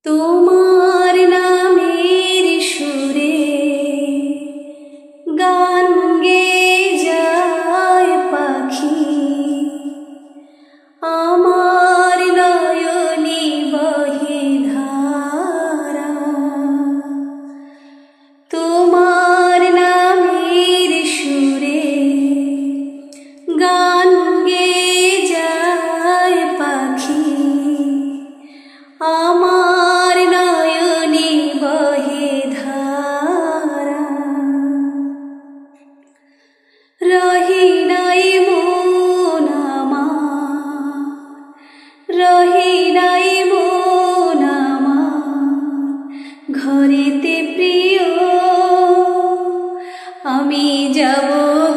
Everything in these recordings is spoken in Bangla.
তোমার নামের সুরে গান গেয়ে যায় পাখি, আমার নয়নে বহে ধারা। তোমার নামের সুরে গান গেয়ে যায় পাখি, আমার নয়নে বহে ধারা। রহি নাই মন আমার, রহি নাই মন আমার ঘরেতে প্রিয়, আমি যাব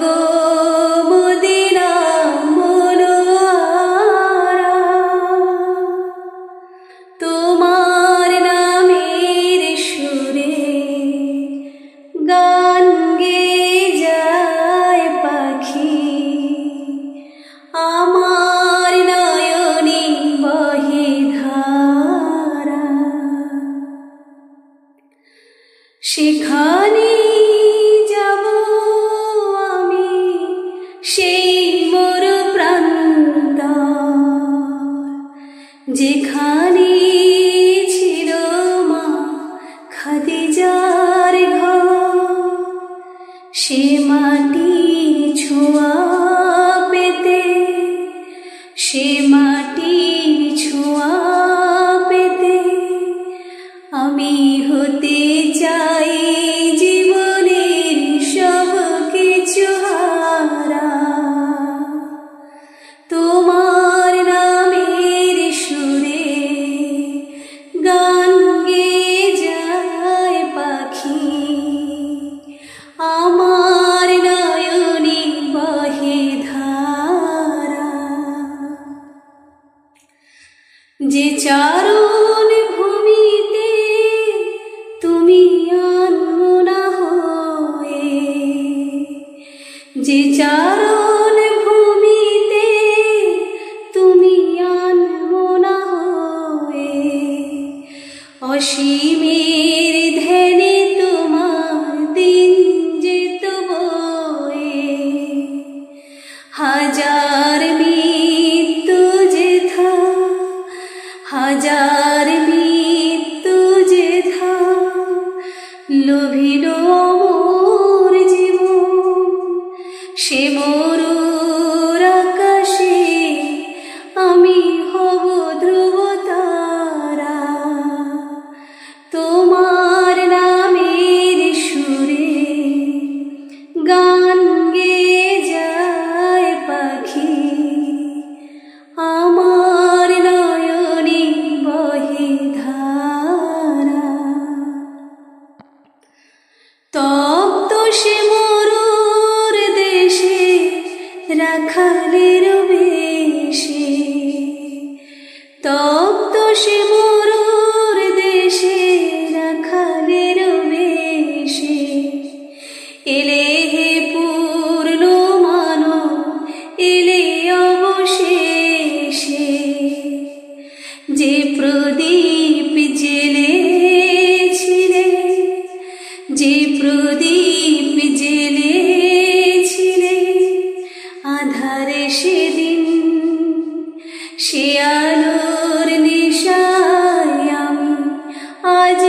গো মদিনা মনোয়ারা। তোমার নামের সুরে গান গেয়ে যায় পাখি, আমার নয়নে বহে ধারা। সেখানে যাব আমি, সেই মোর প্রান্তর, যেখানে ছিল মা খাদিজার ঘর। সে মাটির ছোঁয়া পেতে, সে মাটির ছোঁয়া পেতে আমি হতে চাই জীবনের সব কিছু হারা। তোমার নামের সুরে গান গেয়ে যায় পাখি, আমার নয়নে বহে ধারা। যে চারণ ভূমিতে তুমি আনমনা হয়ে, যে চারণ ভূমিতে তুমি আনমনা হয়ে, অসীমের ধ্যানে তোমার দিন যেত বয়ে। হাজার মৃত্যু যেথা, হাজার মৃত্যু যেথা লোভিল মোর জীবন, সে মরুর আকাশে আমি হব ধ্রুব তারা। তোমার নামের সুরে গান গেয়ে যায় পাখি, আমার নয়নে বহে ধারা। তপ্ত সে মরুর দেশে রাখালের বেশে, তপ্ত সে মরুর দেশে রাখালের বেশে এলে হে পূর্ণ মানব, এলে অবশেষে। যে প্রদীপ জেলেছিলে, যে প্রদীপ জেলেছিলে আধারে সেদিন, সে আলোর নেশায় আমি আজ